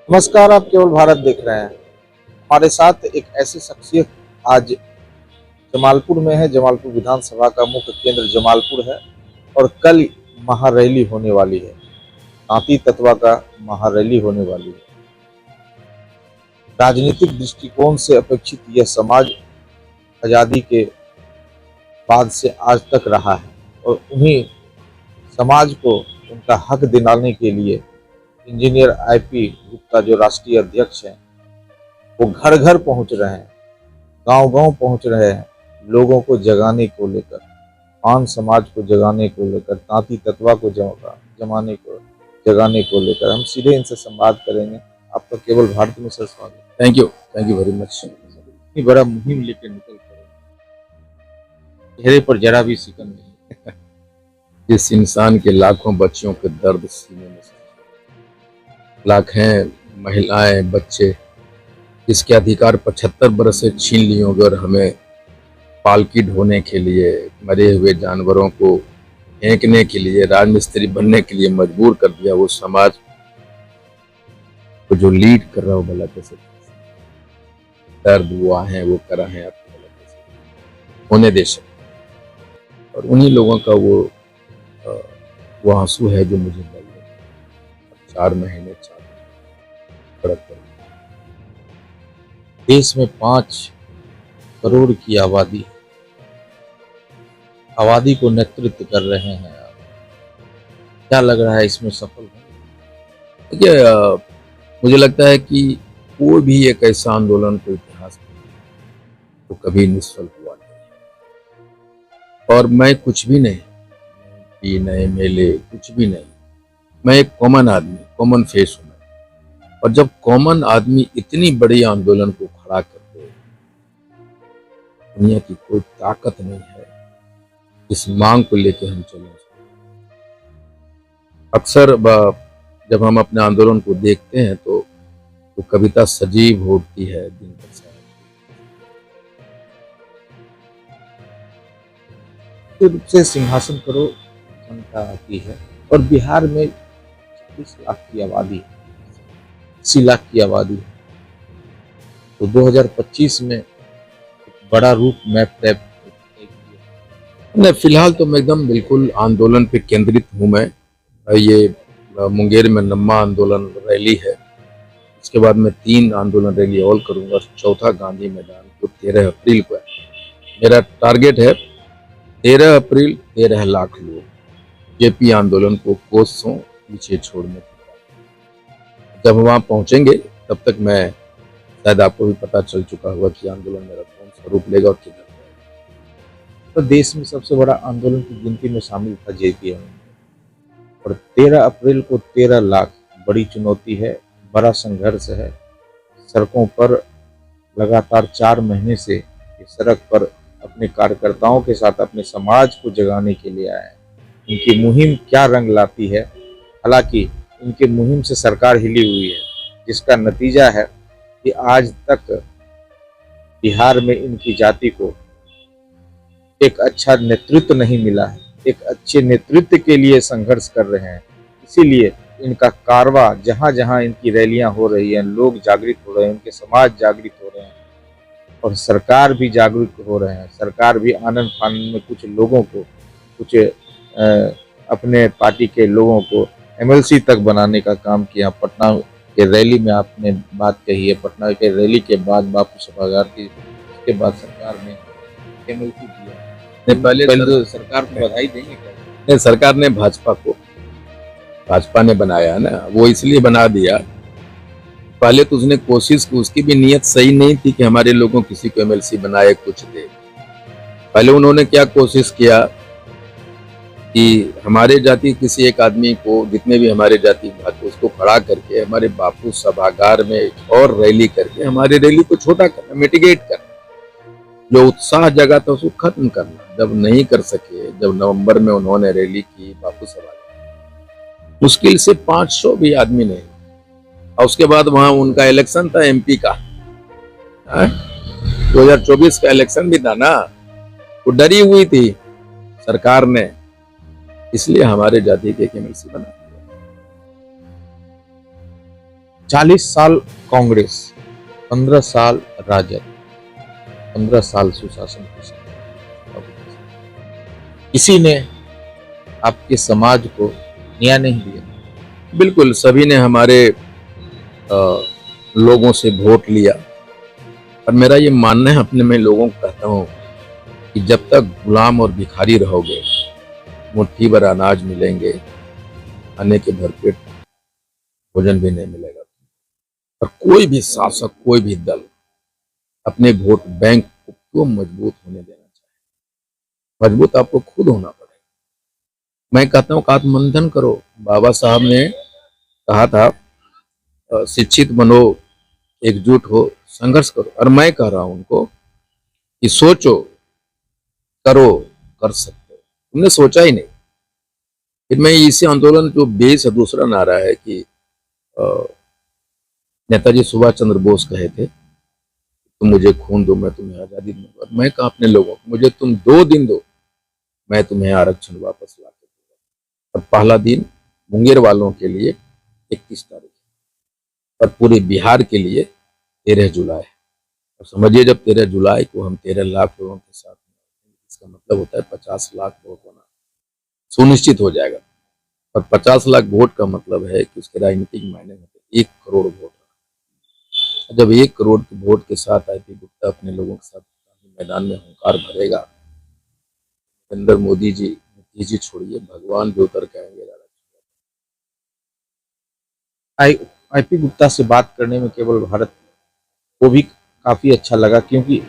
नमस्कार। आप केवल भारत देख रहे हैं। हमारे साथ एक ऐसी शख्सियत आज जमालपुर में है। जमालपुर विधानसभा का मुख्य केंद्र जमालपुर है और कल महारैली होने वाली है। तांती तत्वा का महारैली होने वाली है। राजनीतिक दृष्टिकोण से अपेक्षित यह समाज आजादी के बाद से आज तक रहा है और उन्हीं समाज को उनका हक दिलाने के लिए इंजीनियर आईपी गुप्ता जो राष्ट्रीय अध्यक्ष हैं, वो घर घर पहुंच रहे हैं, गांव गांव पहुंच रहे हैं, लोगों को जगाने को लेकर, पान समाज को जगाने को लेकर, तांती तत्वा को जगाने को लेकर। हम सीधे इनसे संवाद करेंगे। आपका केवल भारत में सर स्वागत। Thank you very much. इतनी बड़ा मुहिम लेकर निकल कर चेहरे पर जरा भी सिकन नहीं। जिस इंसान के लाखों बच्चों के दर्द सीने में लाख हैं महिलाएं बच्चे, जिसके अधिकार 75 बरस से छीन लिए होंगे और हमें पालकी ढोने के लिए, मरे हुए जानवरों को फेंकने के लिए, राजमिस्त्री बनने के लिए मजबूर कर दिया। वो समाज को जो लीड कर रहा हो भला कैसे दर्द वो आहे वो करा है आपको भला कैसे होने दे सकते। और उन्हीं लोगों का वो आंसू है जो मुझे लग रहा है 4 महीने देश में 5 करोड़ की आबादी को नेतृत्व कर रहे हैं आप। क्या लग रहा है इसमें सफल होंगे? देखिए, मुझे लगता है कि कोई भी एक ऐसा आंदोलन को इतिहास में तो कभी निष्फल हुआ नहीं। और मैं कुछ भी नहीं, नए मेले कुछ भी नहीं, मैं एक कॉमन आदमी, कॉमन फेस हूं। और जब कॉमन आदमी इतनी बड़ी आंदोलन को खड़ा कर दे, दुनिया की कोई ताकत नहीं है इस मांग को लेकर हम चले। अक्सर जब हम अपने आंदोलन को देखते हैं तो कविता सजीव होती है दिन भर रूप से सिंहासन करो जनता आती है और बिहार में 40 लाख की आबादी है, 80 लाख की आबादी है। तो 2025 में एक बड़ा रूप मैप तय नहीं। फिलहाल तो मैं एकदम बिल्कुल आंदोलन पे केंद्रित हूँ। मैं ये मुंगेर में नम्मा आंदोलन रैली है, इसके बाद मैं 3 आंदोलन रैली और करूंगा। चौथा गांधी मैदान को 13 अप्रैल को है। मेरा टारगेट है 13 अप्रैल 13 लाख लोग जेपी आंदोलन को कोसों पीछे छोड़ने की। जब वहां पहुंचेंगे तब तक मैं शायद आपको भी पता चल चुका होगा कि आंदोलन मेरा कौन सा रूप लेगा और किधर। तो देश में सबसे बड़ा आंदोलन की गिनती में शामिल था जेपी और 13 अप्रैल को 13 लाख बड़ी चुनौती है, बड़ा संघर्ष है। सड़कों पर लगातार 4 महीने से ये सड़क पर अपने कार्यकर्ताओं के साथ अपने समाज को जगाने के लिए आए हैं। इनकी मुहिम क्या रंग लाती है, हालांकि इनके मुहिम से सरकार हिली हुई है, जिसका नतीजा है कि आज तक बिहार में इनकी जाति को एक अच्छा नेतृत्व नहीं मिला है। एक अच्छे नेतृत्व के लिए संघर्ष कर रहे हैं, इसीलिए इनका कारवा जहां जहां इनकी रैलियां हो रही हैं, लोग जागृत हो रहे हैं, उनके समाज जागृत हो रहे हैं और सरकार भी जागरूक हो रहे हैं। सरकार भी आनंद फानंद में कुछ लोगों को, कुछ अपने पार्टी के लोगों को एमएलसी तक बनाने का काम किया। पटना के रैली में आपने बात कही है, पटना के रैली के बाद बापू सभागार की, उसके बाद सरकार ने एमएलसी दिया। पहले तो सरकार को बधाई देंगे क्या? सरकार ने भाजपा ने बनाया ना, वो इसलिए बना दिया। पहले तो उसने कोशिश की, उसकी भी नीयत सही नहीं थी कि हमारे लोगों किसी को एमएलसी बनाए कुछ दे। पहले उन्होंने क्या कोशिश किया कि हमारे जाति किसी एक आदमी को, जितने भी हमारे जाति भाग उसको खड़ा करके हमारे बापू सभागार में और रैली करके हमारे रैली को छोटा करना, मिटिगेट करना, जो उत्साह जगा था उसको खत्म करना। जब नहीं कर सके, जब नवंबर में उन्होंने रैली की बापू सभागार, मुश्किल से 500 भी आदमी नहीं। और उसके बाद वहां उनका इलेक्शन था एमपी का, 2024 का इलेक्शन भी था ना, वो डरी हुई थी सरकार ने, इसलिए हमारे जाति के एमएलसी बना। 40 साल कांग्रेस, 15 साल राजद, 15 साल सुशासन की सरकार। किसी ने आपके समाज को न्याय नहीं दिया। बिल्कुल, सभी ने हमारे लोगों से वोट लिया, और मेरा ये मानना है, अपने मैं लोगों को कहता हूँ कि जब तक गुलाम और भिखारी रहोगे, मुट्ठी भर अनाज मिलेंगे, खाने के भरपेट भोजन भी नहीं मिलेगा। और कोई भी शासक, कोई भी दल अपने वोट बैंक को क्यों मजबूत होने देना चाहे? मजबूत आपको खुद होना पड़ेगा। मैं कहता हूँ, आत्ममंथन करो। बाबा साहब ने कहा था, शिक्षित बनो, एकजुट हो, संघर्ष करो। और मैं कह रहा हूं उनको कि सोचो, करो, कर सकते हो। तुमने सोचा ही नहीं। फिर मैं इसी आंदोलन जो बेस है, दूसरा नारा है कि अ, नेताजी सुभाष चंद्र बोस कहे थे, तुम मुझे खून दो, मैं तुम्हें आजादी दूंगा। मैं कहा अपने लोगों को, मुझे तुम 2 दिन दो, मैं तुम्हें आरक्षण वापस ला के दूंगा। और पहला दिन मुंगेर वालों के लिए 31 तारीख, और पूरे बिहार के लिए 13 जुलाई। और समझिए, जब 13 जुलाई को हम 13 लाख लोगों के साथ हैं, इसका मतलब होता है 50 लाख वोट होना सुनिश्चित हो जाएगा। और 50 लाख वोट का मतलब है कि उसके राजनीतिक मायने होते हैं 1 करोड़ वोट। जब 1 करोड़ के वोट के साथ आईपी गुप्ता अपने लोगों के साथ मैदान में हुंकार भरेगा, नरेंद्र मोदी जी, नीतीश जी छोड़िए, भगवान भी उतर के आएंगे। आईपी गुप्ता से बात करने में केवल भारत को भी काफी अच्छा लगा, क्योंकि